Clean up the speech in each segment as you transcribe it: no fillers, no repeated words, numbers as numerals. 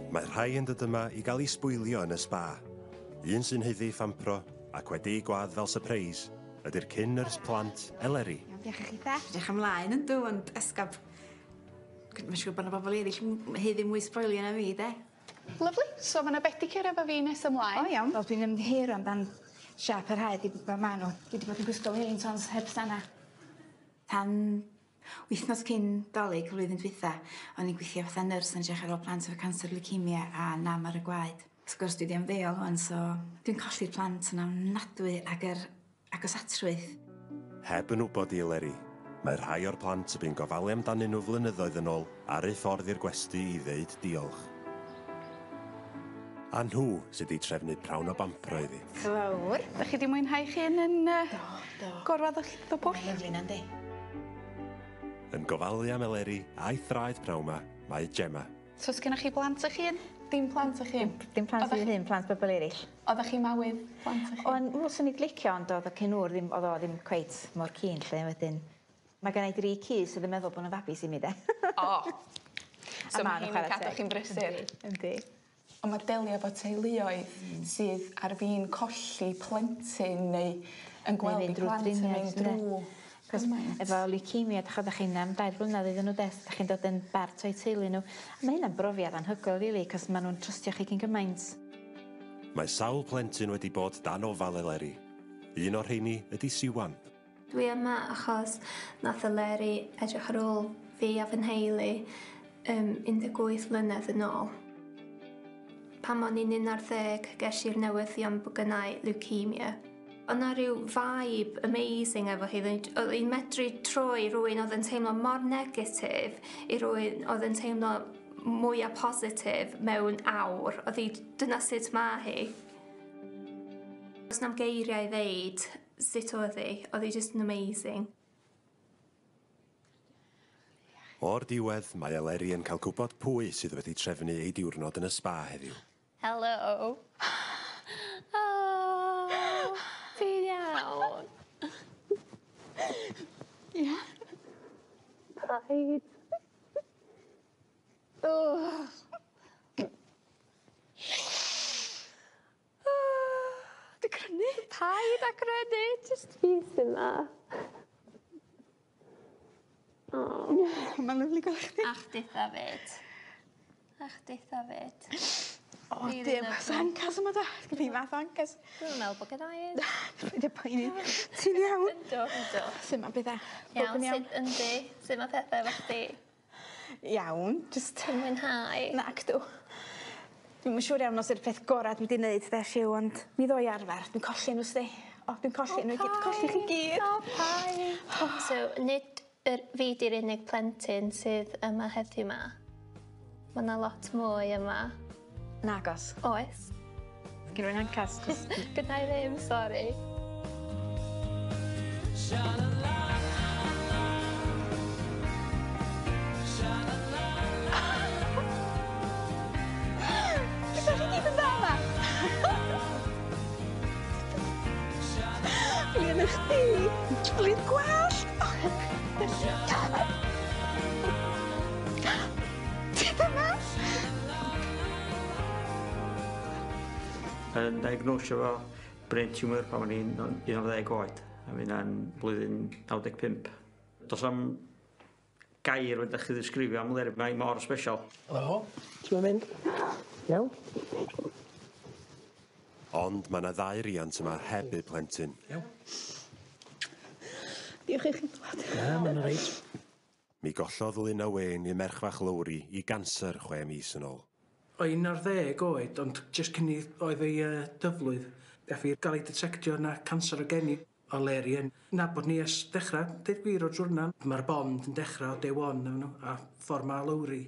Mae rhai yn dod yma i gael ei sbwylio yn y spa. Un sy'n haeddu ffampro ac wedi gwadd fel surprise ydy'r cynners plant Eleri. Diolch i chi de. Diolch ymlaen yn dw, ond esgab. Mae'n siŵr bod yna bobl eraill yn haeddu mwy sbwylio na fi, de. Lyfli. So mae yna pedicure efo fi nes ymlaen. O iawn. Wel, dwi'n ymddiheuro amdan siap yr haid i ma nhw. Dwi wedi bod yn gwisgo hyn tons heb sana. Tan wythnos cyn dolyg flwyddyn dwytha, o'n i'n gweithio fatha nyrs yn edrych ar ôl plant efo cancer leukemia a nam ar y gwaed. Sgwrs dwi wedi ymddeol hwn, so dwi'n colli'r plant yn ofnadwy ag agosatrwydd. Heb yn wybod i Eleri, mae rhai o'r plant y bu'n gofalu amdanyn nhw flynyddoedd yn ôl ar eu ffordd i'r gwesty i ddeud diolch. A nhw sydd wedi trefnu prawn o bampro iddi. Fawr. Da chi di mwynhau chi yn gorwedd o bwll? Lyfli na, di. Yn gofalu am Eleri a'i thraed prawn ma, mae Gemma. So os gennych chi blant eich hun? Dim plant eich hun? Dim plant i hun, plant bobl eraill. Oeddech chi mawydd plant eich hun? O'n wrthyn ni glicio, ond oedd y cynwr ddim cweit mor cyn lle wedyn. Mae gen i 3 ci sydd yn meddwl bod nhw'n fabis i mi, de. O! So mae hyn yn cadw chi'n brysur? Yndi. Ond mae delio efo teuluoedd sydd ar fi'n colli plentyn neu yn gweld i plant yn mynd drwy. Efo leukemia, ddech chi'n am 2 blynedd iddyn nhw des, ddech chi'n dod yn bart o'i teulu nhw. A mae hynna'n brofiad anhygoel, rili, cos maen nhw'n trystio chi cyn gymaint. Mae sawl plentyn wedi bod dan ofal Eleri. Un o'r rheini ydy Siwan. Dwi yma achos nath Eleri edrych ar ôl fi a fy nheulu 18 mlynedd yn ôl. Pan o'n i'n 11, ges i'r newyddion bod gynnau leukemia. Oedd 'na ryw vibe amazing efo hi. Oedd hi'n medru troi rhywun oedd yn teimlo mor negatif i rhywun oedd yn teimlo mwyaf positif mewn awr. Dyna sut ma hi. Os na'm geiriau i ddeud sut oedd hi just yn amazing. O'r diwedd, mae Eleri yn cael gwybod pwy sydd wedi trefnu ei diwrnod yn y spa heddiw. Hello. Oh, ti'n iawn? Ia? Paid. Di grynu? Paid a grynu, just fi sy'n ma. Mae'n lyflu gael chdi. Ach, ditha fyd. Ach, ditha fyd. O, dim math ancas yma da. Fi math ancas. Dwi'n meddwl bod gyda i. Dwi'n poeni. Ti'n iawn? Yndw. Sut mae bydda? Iawn, sut yndi? Sut mae pethau efo chdi? Iawn, just... Ti'n mwynhau? Nac dw. Dwi'n yn siŵr iawn os yw'r peth gorau dwi wedi gwneud, de, Siw, ond mi ddoi arfer. Dwi'n colli nhw, sdi. O, dwi'n colli nhw i gyd. Colli chi gyd. O, pai. So, nid fi di'r unig plentyn sydd yma heddiw yma. Mae yna lot mwy yma. Nagos. Oes. Gyn rwy'n ancas. Gyda i ddim, sori. Gyda chi gyd yn dda yma? Fi yn eich di. Lyd gwell. Ti dyma? Yn diagnosio fo brain tumour pan o'n i'n 11 oed. A fi yna'n blwyddyn 95. Does am gair wedi chi ddisgrifio am Eleri, mae mor special. Helo, ti'n mynd? Iawn? Ond mae yna 2 riant yma heb eu plentyn. Iawn. Diolch i chi dod. Ie, mae'n reit. Mi gollodd Luna Wayne i merch fach Lowri i ganser 6 mis yn ôl. O 11 oed, ond jyst cyn i oedd ei dyflwydd. Gath i gael ei detectio na cancer o geni o Eleri yn nabod ni ers dechrau, deud gwir o'r diwrnod. Mae'r bond yn dechrau o day one efo nhw, a ffordd ma Lowri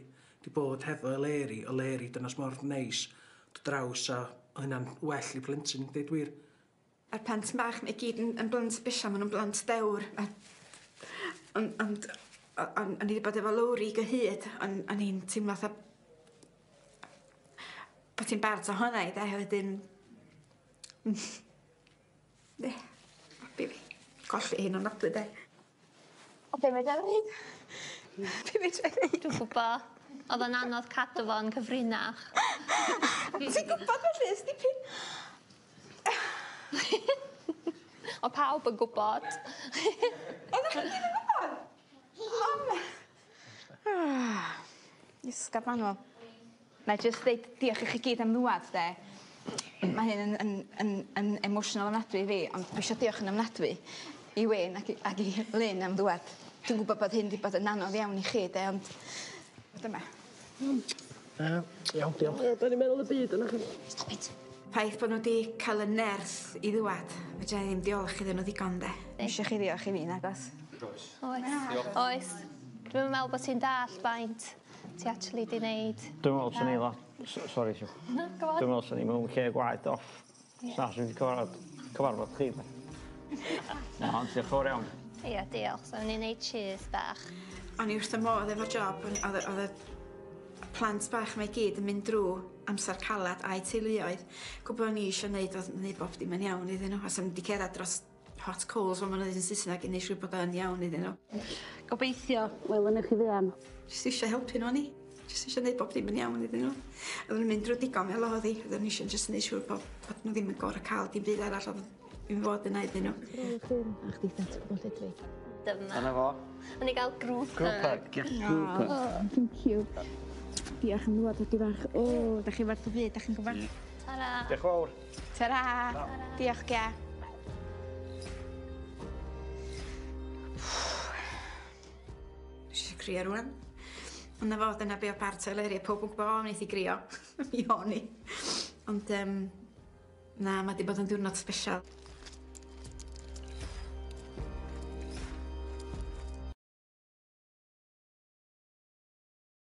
di bod hefo Eleri dyna mor neis, dod draws a oedd hynna'n well i plentyn, deud gwir. A'r plant bach mae gyd yn blant sbesial, maen nhw'n blant dewr. Ond o'n i wedi bod efo Lowri gyhyd, ond o'n i'n teimlo fatha bod ti'n bart o hwnna i, de, wedyn... De, babi fi. Colli hyn o'n nablu, de. O, be mae'n dewyd? Be fedra i ddeud? Dwi'n gwybod. Oedd yn anodd cadw fo'n cyfrinach. Ti'n gwybod felly, Stipyn? O pawb yn gwybod. Oeddech chi ddim yn gwybod? Isgaf manual. Na i just ddeud diolch i chi gyd am ddwad, de. Mae hyn yn emotional ofnadwy i fi, ond dwi eisiau diolch yn ofnadwy i Wyn ac i Lynn am ddwad. Dwi'n gwybod bod hyn wedi bod yn anodd iawn i chi, de, ond dyma. Iawn, diolch. Da ni'n meddwl y byd yna chi. Stop it. Ffaith bod nhw wedi cael y nerth i ddwad, fedra i ddim diolch iddyn nhw ddigon, de. Eisiau chi ddiolch i fi, nagos? Oes. Dwi'n meddwl bod ti'n dall baint ti actually di wneud. Dwi'n meddwl sy'n ei lot. Sori, Siw. Dwi'n meddwl sy'n ei mewn lle gwaith off. Sas wedi cyfarfod chi. Na, ond diolch o'r iawn. Ia, diolch. So, ni'n neud cheers bach. O'n i wrth y modd efo'r job, oedd y plant bach mae gyd yn mynd drwy amser calad a'i teuluoedd. Gwybod o'n i eisiau gwneud, oedd wneud bob dim yn iawn iddyn nhw. Os am wedi cerdded dros hot coals, ond ma'n oedd yn Saesneg i wneud siŵr bod o'n iawn iddyn nhw. Gobeithio, welwn i chi ddian. Jyst eisiau helpu nhw ni. Jyst eisiau gwneud bob dim yn iawn iddyn nhw. Oedden nhw'n mynd drwy digon fel oedd hi. Oedden nhw eisiau jyst wneud siŵr bod nhw ddim yn gorau cael dim byd arall oedd yn fod yna iddyn nhw. A chdi ddant gwybod lle dwi. Dyma. Dyna fo. O'n i gael grŵp hug. Thank you. Diolch am ddod ydw fach. O, da chi werth o fyd, da chi'n gwybod. Tara. Diolch fawr. Tara. Diolch, Gia. Dwi eisiau crio rwan. Ond na fo, dyna be o part o Leri. Pob yn gwybod o, wneud i grio. Mi o'n i. Ond, na, mae di bod yn diwrnod sbesial.